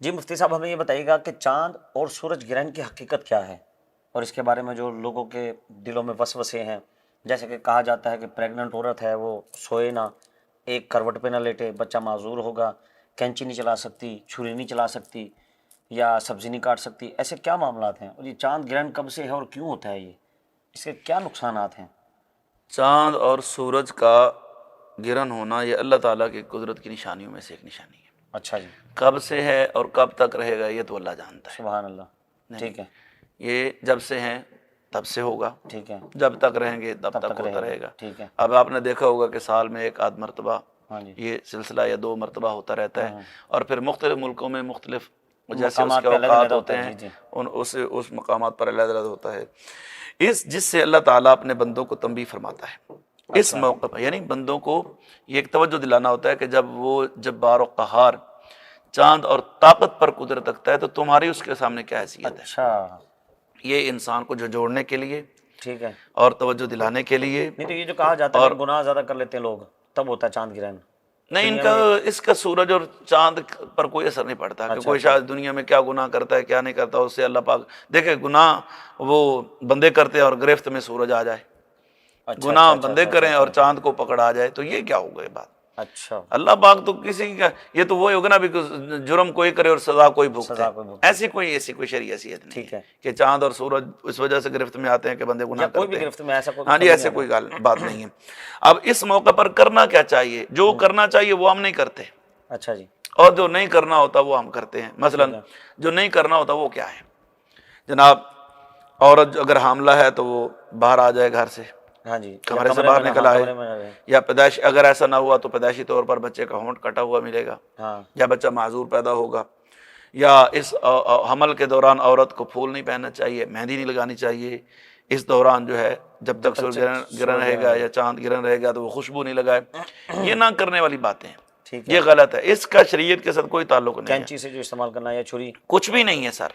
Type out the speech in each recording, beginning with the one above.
جی مفتی صاحب، ہمیں یہ بتائیے گا کہ چاند اور سورج گرہن کی حقیقت کیا ہے، اور اس کے بارے میں جو لوگوں کے دلوں میں وسوسے ہیں، جیسے کہ کہا جاتا ہے کہ پریگننٹ عورت ہے وہ سوئے نہ، ایک کروٹ پہ نہ لیٹے، بچہ معذور ہوگا، کینچی نہیں چلا سکتی، چھری نہیں چلا سکتی، یا سبزی نہیں کاٹ سکتی، ایسے کیا معاملات ہیں؟ اور یہ چاند گرہن کب سے ہے اور کیوں ہوتا ہے؟ یہ اس کے کیا نقصانات ہیں؟ چاند اور سورج کا گرہن ہونا یہ اللہ تعالیٰ کی قدرت کی نشانیوں میں سے ایک نشانی ہے۔ اچھا جی، کب سے ہے اور کب تک رہے گا یہ تو اللہ جانتا ہے۔ سبحان اللہ، ٹھیک ہے، یہ جب سے ہیں تب سے ہوگا، ٹھیک ہے، جب تک رہیں گے تب تک ہوتا رہے گا۔ ٹھیک ہے، اب آپ نے دیکھا ہوگا کہ سال میں ایک آدھ مرتبہ ہاں جی، یہ سلسلہ یا 2 مرتبہ ہوتا رہتا ہے، اور پھر مختلف ملکوں میں مختلف جیسے اس مقامات کے پہ الگ اوقات الگ ہوتا ہوتے ہے، ہیں، جی جی، اس مقامات پر علیحدہ علیحدہ ہوتا ہے، جس سے اللہ تعالیٰ اپنے بندوں کو تنبیہ فرماتا ہے اس اچھا، موقع پر۔ یعنی بندوں کو یہ ایک توجہ دلانا ہوتا ہے کہ جب وہ جبار و قہار چاند اور طاقت پر قدرت رکھتا ہے تو تمہاری اس کے سامنے کیا حیثیت ہے۔ اچھا، یہ انسان کو جوڑنے کے لیے ٹھیک ہے۔ اور توجہ دلانے کے لیے، نہیں تو یہ جو کہا جاتا ہے اور کہ گناہ زیادہ کر لیتے ہیں لوگ، تب ہوتا ہے چاند گرہن نہیں، دنیا میں؟ اس کا سورج اور چاند پر کوئی اثر نہیں پڑتا کہ اچھا کوئی اچھا، شاید دنیا میں کیا گناہ کرتا ہے کیا نہیں کرتا، اس سے اللہ پاک دیکھے گناہ وہ بندے کرتے ہیں اور گرفت میں سورج آ جائے، اچھا گناہ اچھا بندے اچھا کریں اور اچھا، چاند کو پکڑ آ جائے، تو یہ کیا ہوگا یہ بات؟ اچھا، اللہ پاک تو کسی کا، یہ تو وہی ہوگا نا بھی جرم کوئی کرے اور سزا کوئی بھگتے، سزا کوئی بھگتے، ایسی کوئی شرعی حیثیت نہیں ٹھیک ہے ہے، کہ چاند اور سورج اس وجہ سے گرفت میں آتے ہیں کہ بندے یا گناہ کوئی بھی کرتے ہیں۔ گرفت میں ایسا کوئی ہاں جی، کبھی نہیں ایسے کوئی آتا؟ بات نہیں ہے۔ اب اس موقع پر کرنا کیا چاہیے؟ جو کرنا چاہیے وہ ہم نہیں کرتے، اچھا جی، اور جو نہیں کرنا ہوتا وہ ہم کرتے ہیں۔ مثلا ٹھیک ہے، جو نہیں کرنا ہوتا وہ کیا ہے؟ جناب، عورت اگر حاملہ ہے تو وہ باہر آ جائے گھر سے، ہاں جی، یا کمرے سے کمرے باہر میں نہ، نکل ہاں آئے، کمرے میں نہ رہے، یا پیدائش اگر ایسا نہ ہوا تو پیدائشی طور پر بچے کا ہونٹ کٹا ہوا ملے گا، ہاں، یا بچہ معذور پیدا ہوگا، یا اس حمل کے دوران عورت کو پھول نہیں پہننا چاہیے، مہندی نہیں لگانی چاہیے، اس دوران جو ہے جب تک سورج گرہن رہے گا یا چاند گرہن رہے گا تو وہ خوشبو نہیں لگائے۔ یہ نہ کرنے والی باتیں ہیں، ٹھیک ہے، یہ غلط ہے، اس کا شریعت کے ساتھ کوئی تعلق نہیں ہے، کینچی سے جو استعمال کرنا ہے یا چھری؟ کچھ بھی نہیں ہے سر،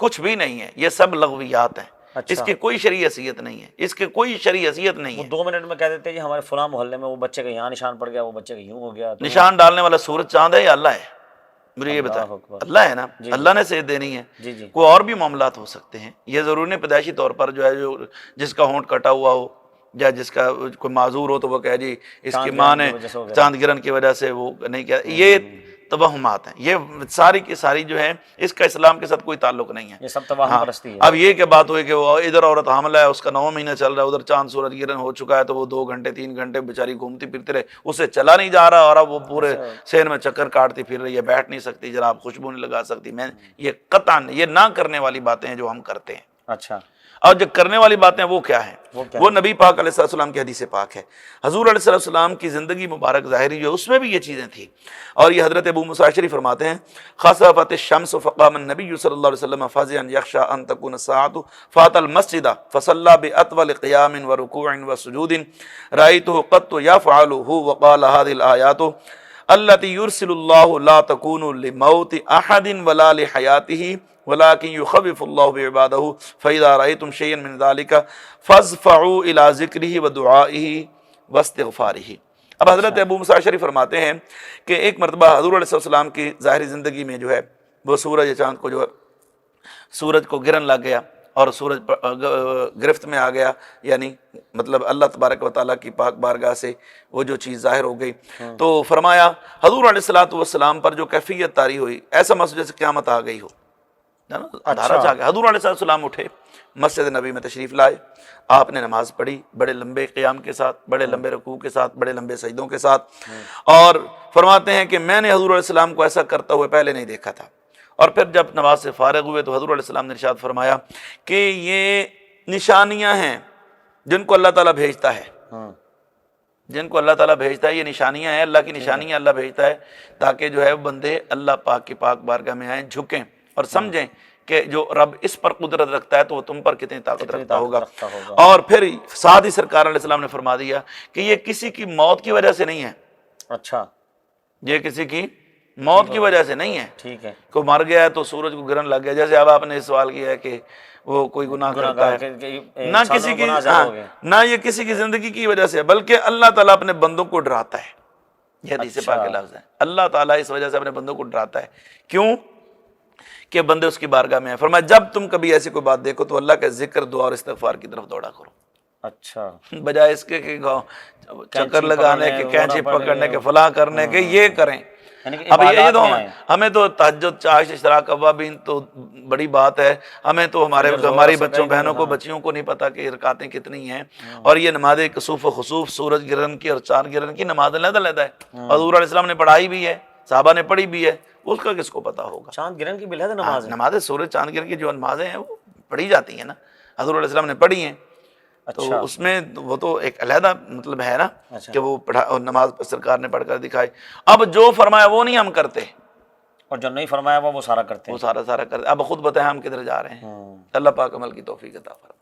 کچھ بھی نہیں ہے، یہ سب لغویات ہیں، اس اچھا، کی کوئی شرعی حیثیت نہیں ہے، اس کی کوئی شرعی حیثیت نہیں وہ ہے۔ 2 منٹ میں کہہ دیتے ہیں جی ہمارے فلاں محلے میں وہ بچے کا یہاں نشان پڑ گیا، وہ بچے کا یوں ہو گیا، تو نشان ڈالنے والا سورج چاند ہے یا اللہ ہے؟ مجھے یہ بتائیں، اللہ اکبر، اللہ ہے نا، جی جی، اللہ نے صحت دینی ہے۔ جی جی، کوئی اور بھی معاملات ہو سکتے ہیں، یہ ضروری نہیں پیدائشی طور پر جو ہے جو جس کا ہونٹ کٹا ہوا ہو یا جس کا کوئی معذور ہو تو وہ کہے جی اس کی چاند ماں گرہن نے کی وجہ سے ہو گیا، چاند گرہن کی وجہ سے وہ نہیں کیا، یہ توہمات ہیں، یہ ساری کی ساری جو ہے اس کا اسلام کے ساتھ کوئی تعلق نہیں ہے۔ یہ سب تباہم ہاں، پرستی ہے۔ اب یہ کہ بات ہوئی کہ وہ ادھر عورت حاملہ ہے، اس کا 9 مہینہ چل رہا ہے، ادھر چاند سورج گرہن ہو چکا ہے تو وہ 2 گھنٹے 3 گھنٹے بیچاری گھومتی پھرتی رہے، اسے چلا نہیں جا رہا، اور اب وہ پورے شہر میں چکر کاٹتی پھر رہی ہے، بیٹھ نہیں سکتی، جناب خوشبو نہیں لگا سکتی۔ میں یہ قطعاً یہ نہ کرنے والی باتیں ہیں جو ہم کرتے ہیں، اچھا، اور جو کرنے والی باتیں وہ کیا ہیں؟ وہ کیا وہ ہے؟ نبی پاک علیہ السلام کی حدیث پاک ہے۔ حضور علیہ السلام کی زندگی مبارک ظاہری جو اس میں بھی یہ چیزیں تھیں، اور یہ حضرت ابو موسیٰ اشعری فرماتے ہیں، خسفت الشمس فقام النبی صلی اللہ علیہ وسلم فازعا یخشى ان تكون الساعة فات المسجد فصلى باطول قيام وركوع وسجود رأيته قط يفعله وقال هذه الآيات التي يرسل الله لا تكون لموت احد ولا لحياته ولكن يخوف الله بعباده فإذا رأيتم شيئا من ذلك فازفعوا إلى ذكره ودعائه واستغفاره۔ اب حضرت ابو موسیٰ اشعری فرماتے ہیں کہ ایک مرتبہ حضور علیہ السلام کی ظاہری زندگی میں جو ہے وہ سورج چاند کو جو ہے سورج کو گرہن لگ گیا اور سورج گرفت میں آ گیا، یعنی مطلب اللہ تبارک و تعالیٰ کی پاک بارگاہ سے وہ جو چیز ظاہر ہو گئی، تو فرمایا حضور علیہ السلام پر جو کیفیت طاری ہوئی، ایسا محسوس جیسے قیامت آ گئی ہو، اندھارا چھا گیا۔ حضور علیہ السلام اٹھے، مسجد نبی میں تشریف لائے، آپ نے نماز پڑھی بڑے لمبے قیام کے ساتھ، بڑے لمبے رکوع کے ساتھ، بڑے لمبے سجدوں کے ساتھ، اور فرماتے ہیں کہ میں نے حضور علیہ السلام کو ایسا کرتا ہوئے پہلے نہیں دیکھا تھا۔ اور پھر جب نماز سے فارغ ہوئے تو حضور علیہ السلام نے ارشاد فرمایا کہ یہ نشانیاں ہیں جن کو اللہ تعالیٰ بھیجتا ہے، جن کو اللہ تعالیٰ بھیجتا ہے، یہ نشانیاں ہیں، اللہ کی نشانیاں اللہ بھیجتا ہے تاکہ جو ہے بندے اللہ پاک کی پاک بارگاہ میں آئیں، جھکیں اور سمجھیں کہ جو رب اس پر قدرت رکھتا ہے تو وہ تم پر کتنی طاقت رکھتا ہوگا۔ اور پھر ساتھ ہی سرکار علیہ السلام نے فرما دیا کہ یہ کسی کی موت کی وجہ سے نہیں ہے، اچھا، یہ کسی کی موت کی وجہ سے نہیں ہے، ٹھیک ہے، کو مر گیا ہے تو سورج کو گرہن لگ گیا، جیسے اب آپ نے سوال کیا ہے کہ وہ کوئی گناہ کرتا ہے، نہ کسی کی، نہ یہ کسی کی زندگی کی وجہ سے، بلکہ اللہ تعالیٰ اپنے بندوں کو ڈراتا ہے۔ یہ حدیث پاک کے لفظ ہے، اللہ تعالیٰ اس وجہ سے اپنے بندوں کو ڈراتا ہے، کیوں؟ کہ بندے اس کی بارگاہ میں ہیں. فرمایا جب تم کبھی ایسی کوئی بات دیکھو تو اللہ کا ذکر دعا اور استغفار کی طرف دوڑا کرو، اچھا بجائے اس کے کہ چکر لگانے کے، پکڑنے، کینچی رونا پڑے، پکڑنے کے، فلاں کرنے کے، یہ کریں. یعنی کہ اب یہ تو عبادات میں آئیں. ہمیں تو تہجد، چاشت، اشراق، اوابین تو بڑی بات ہے، ہمیں تو فجر، ظہر، ہماری عصر بچوں کا بہنوں کو، ہاں. بچیوں کو نہیں پتا کہ رکعتیں کتنی ہیں. اور یہ نماز کسوف و خسوف، سورج گرہن کی اور چاند گرہن کی نماز علیحدہ علیحدہ ہے. حضور علیہ السلام نے پڑھائی بھی ہے، صحابہ نے پڑھی بھی ہے، اس کا کس کو پتا ہوگا؟ چاند گرہن کی بلحد نماز ہے. نماز سورج چاند گرہن کی جو نمازیں ہیں وہ پڑھی جاتی ہیں نا، حضور علیہ السلام نے پڑھی ہیں. تو اچھا اس میں وہ تو ایک علیحدہ مطلب ہے نا اچھا. کہ وہ پڑھا، نماز سرکار نے پڑھ کر دکھائی. اب جو فرمایا وہ نہیں ہم کرتے، اور جو نہیں فرمایا وہ سارا کرتے وہ ہیں. سارا کرتے. اب خود بتائیں ہم کدھر جا رہے ہیں. ہاں. اللہ پاک عمل کی توفیق عطا فرمائے.